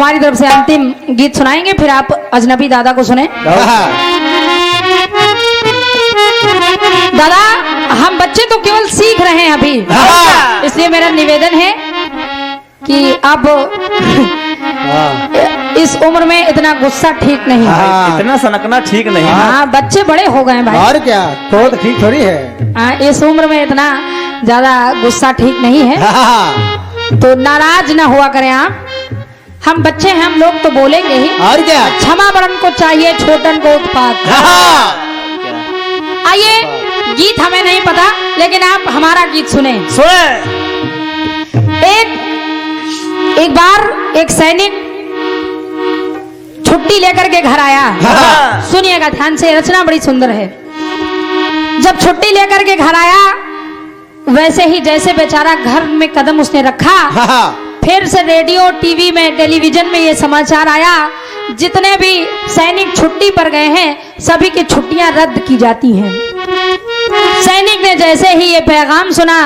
हमारी तरफ से अंतिम गीत सुनाएंगे, फिर आप अजनबी दादा को सुने। दादा हम बच्चे तो केवल सीख रहे हैं अभी, इसलिए मेरा निवेदन है कि अब इस उम्र में इतना गुस्सा ठीक नहीं है, इतना सनकना ठीक नहीं। हाँ बच्चे बड़े हो गए हैं भाई, और क्या तो ठीक थोड़ी है। इस उम्र में इतना ज्यादा गुस्सा ठीक नहीं है, तो नाराज ना हुआ करें आप। हम बच्चे हैं, हम लोग तो बोलेंगे ही। और क्या क्षमा बड़न को चाहिए, छोटन को उत्पात। आइए, गीत हमें नहीं पता, लेकिन आप हमारा गीत सुने। एक बार एक सैनिक छुट्टी लेकर के घर आया। सुनिएगा ध्यान से, रचना बड़ी सुंदर है। जब छुट्टी लेकर के घर आया, वैसे ही जैसे बेचारा घर में कदम उसने रखा, फिर से रेडियो, टीवी में, टेलीविजन में ये समाचार आया, जितने भी सैनिक छुट्टी पर गए हैं सभी की छुट्टियां रद्द की जाती हैं। सैनिक ने जैसे ही ये पैगाम सुना,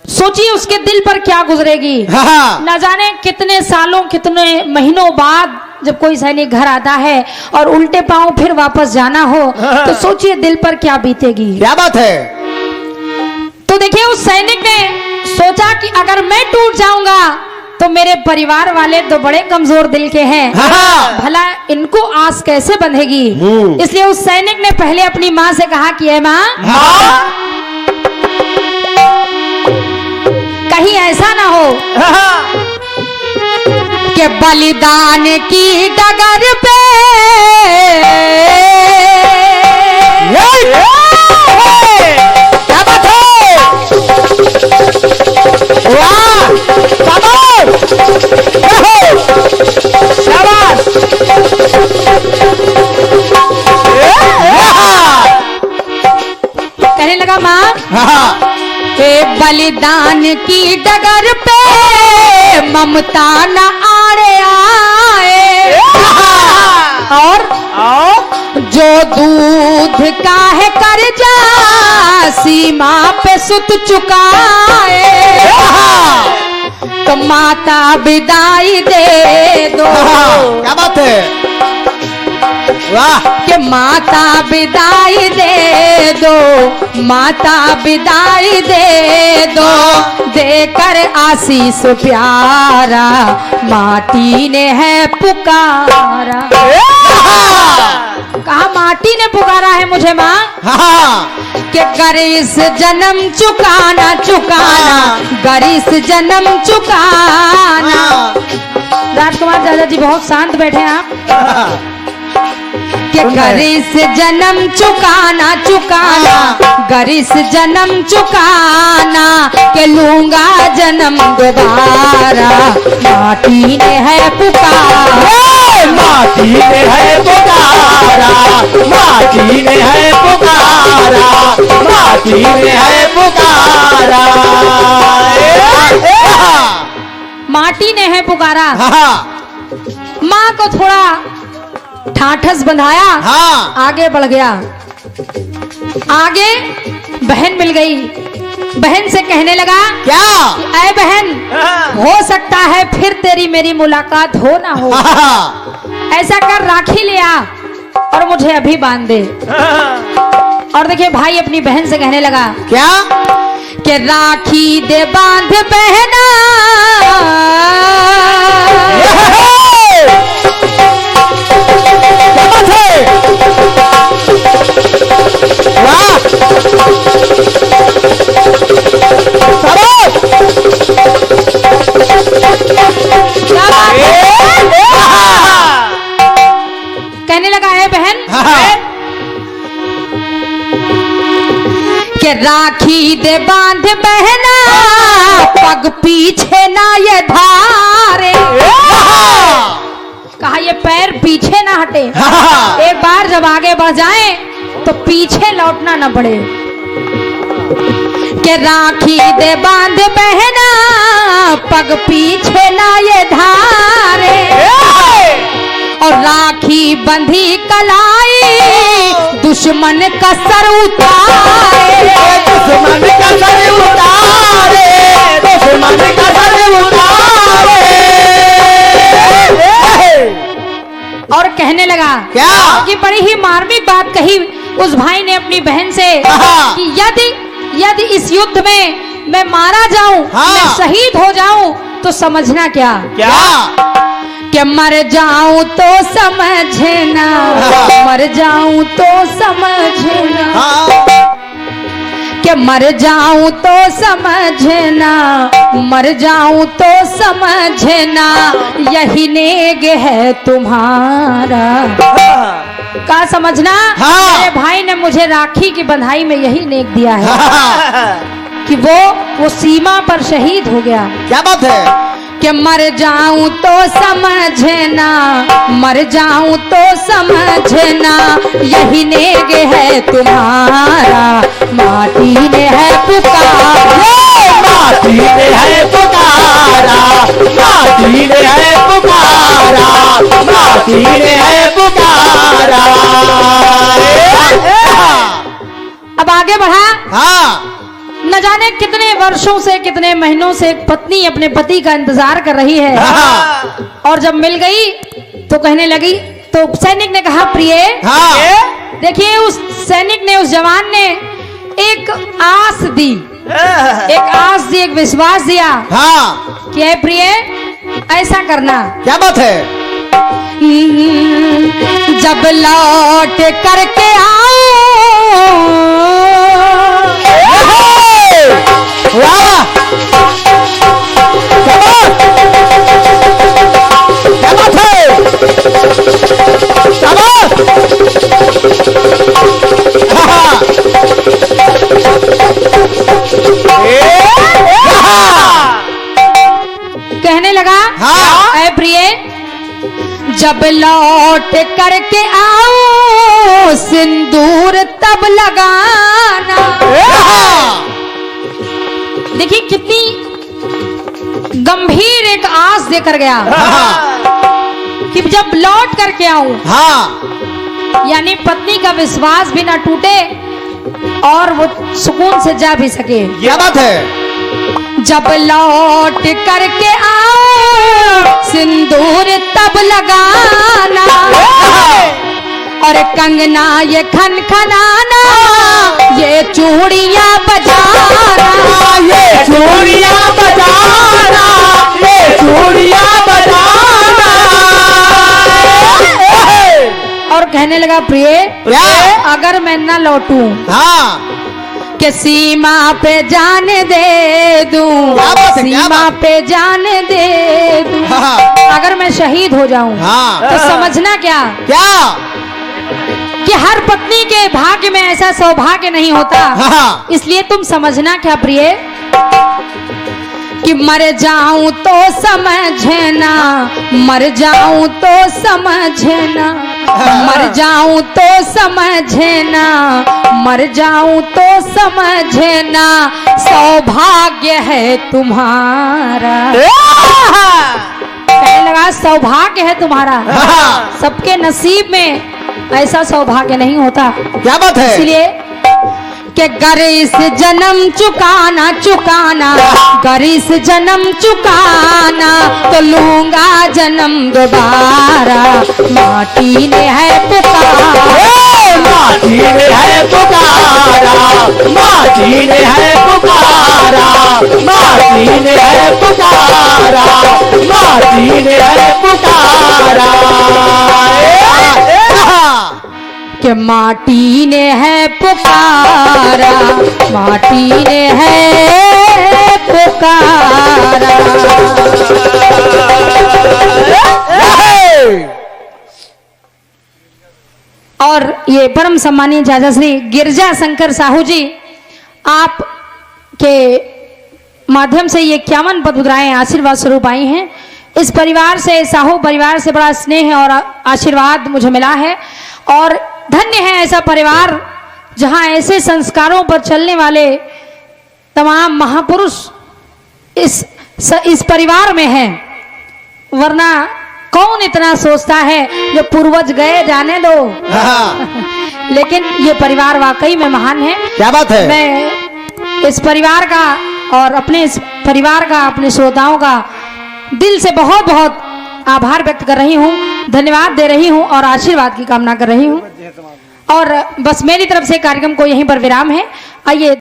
सोचिए उसके दिल पर क्या गुजरेगी। न जाने कितने सालों, कितने महीनों बाद जब कोई सैनिक घर आता है और उल्टे पांव फिर वापस जाना हो, तो सोचिए दिल पर क्या बीतेगी। क्या बात है। तो देखिए उस सैनिक ने सोचा कि अगर मैं टूट जाऊंगा तो मेरे परिवार वाले तो बड़े कमजोर दिल के हैं, भला इनको आस कैसे बंधेगी। इसलिए उस सैनिक ने पहले अपनी माँ से कहा कि ऐ माँ, कहीं ऐसा ना हो कि बलिदान की डगर पे क्या बात है, वाह कहने लगा माँ, बलिदान की डगर पे ममता न आड़े आए, और जो दूध का है कर्जा सीमा पे सुत चुकाए, तो माता विदाई दे दो। क्या बात है, वाह। कि माता विदाई दे दो, माता विदाई दे दो, देकर आशीष प्यारा माटी ने है पुकारा। कहा माटी ने पुकारा है मुझे माँ, कि गरिस जन्म चुकाना चुकाना, गरिस जन्म चुकाना। राजकुमार दादा जी बहुत शांत बैठे हैं आप। कि गरिस जन्म चुकाना चुकाना, गरिस जन्म चुकाना, के लूंगा जन्म दोबारा, माटी ने है पुकारा, माटी ने है पुकारा, माटी ने है पुकारा, माटी ने है पुकारा, माटी ने है पुकारा। माँ को थोड़ा ठाठस बंधाया, आगे बढ़ गया। आगे बहन मिल गई, बहन से कहने लगा क्या, ऐ बहन, हो सकता है फिर तेरी मेरी मुलाकात हो ना हो, ऐसा कर राखी ले आ और मुझे अभी बांध दे। और देखिए भाई अपनी बहन से कहने लगा क्या, कि राखी दे बांध बहना, कहने लगा है बहन कि राखी दे बांध बहना, पग पीछे ना ये धारे। कहा ये पैर पीछे ना हटे, एक बार जब आगे बढ़ जाए तो पीछे लौटना न पड़े। कि राखी दे बांध बहना, पग पीछे ना ये धारे, और राखी बंधी कलाई, दुश्मन का सर उतारे, दुश्मन का सर उतारे, दुश्मन का सर उतारे। क्या? कि बड़ी ही मार्मिक बात कही उस भाई ने अपनी बहन से कि यदि इस युद्ध में मैं मारा जाऊं, मैं शहीद हो जाऊं, तो समझना क्या कि मर जाऊं तो समझना, मर जाऊं तो समझना, कि मर जाऊं तो समझना, मर जाऊं तो समझना, यही नेग है तुम्हारा। का समझना? मेरे भाई ने मुझे राखी की बंधाई में यही नेक दिया है कि वो सीमा पर शहीद हो गया। क्या बात है? कि मर जाऊं तो समझना, मर जाऊं तो समझना, यही नेग है तुम्हारा। माटी ने है पुकारा, माटी ने है पुकारा, माटी ने है पुकारा, माटी ने है पुकारा। अब आगे बढ़ा। हाँ, न जाने कितने वर्षों से, कितने महीनों से एक पत्नी अपने पति का इंतजार कर रही है, और जब मिल गई तो कहने लगी, तो सैनिक ने कहा, प्रिय, देखिए उस सैनिक ने, उस जवान ने एक आस दी, एक आस दी, एक विश्वास दिया कि है प्रिय, ऐसा करना। क्या बात है? जब लौट करके आओ, वाह, क्या बात है? क्या बात? कहने लगा, ऐ प्रिय, जब लौट करके आओ, सिंदूर तब लगाना। देखिए कितनी गंभीर एक आस देकर गया कि जब लौट करके आऊं, यानी पत्नी का विश्वास भी ना टूटे और वो सुकून से जा भी सके। क्या बात है? जब लौट करके आओ, सिंदूर तब लगाना, और कंगना ये खनखनाना, ये चूड़ियां बजाना, ये चूड़ियां बजाना, ये चूड़ियां बजाना। और कहने लगा, प्रिय, अगर मैं न लौटूं, कि सीमा पे जाने दे दूं, सीमा पे जाने दे दूं, अगर मैं शहीद हो जाऊं, तो समझना क्या कि हर पत्नी के भाग्य में ऐसा सौभाग्य नहीं होता। इसलिए तुम समझना क्या प्रिय, कि मर जाऊं तो समझना, मर जाऊं तो समझना, मर जाऊं तो समझना, मर जाऊं तो समझना, सौभाग्य है तुम्हारा। कहने लगा, सौभाग्य है तुम्हारा। सबके नसीब में ऐसा सौभाग्य नहीं होता। क्या बात है? इसलिए कि गर इस जन्म चुकाना, चुकाना, गर इस जन्म चुकाना, तो लूंगा जन्म दोबारा। माटी ने है पुकारा, माटी ने है पुकारा, माटी ने है पुकारा, माटी ने है पुकारा, माटी ने है पुकारा। कि माटी ने है पुकारा, माटी ने है पुकारा। और ये परम सम्मानीय चाचा श्री गिरजा शंकर साहू जी, आप के माध्यम से ये 51 पद मुद्राएं आशीर्वाद स्वरूप आई हैं। इस परिवार से, साहू परिवार से बड़ा स्नेह और आशीर्वाद मुझे मिला है, और धन्य है ऐसा परिवार जहां ऐसे संस्कारों पर चलने वाले तमाम महापुरुष इस परिवार में हैं। वरना कौन इतना सोचता है जो पूर्वज गए जाने दो। लेकिन ये परिवार वाकई में महान है। क्या बात है? मैं इस परिवार का और अपने इस परिवार का, अपने श्रोताओं का दिल से बहुत बहुत आभार व्यक्त कर रही हूँ, धन्यवाद दे रही हूँ और आशीर्वाद की कामना कर रही हूँ। और बस मेरी तरफ से कार्यक्रम को यहीं पर विराम है। आइए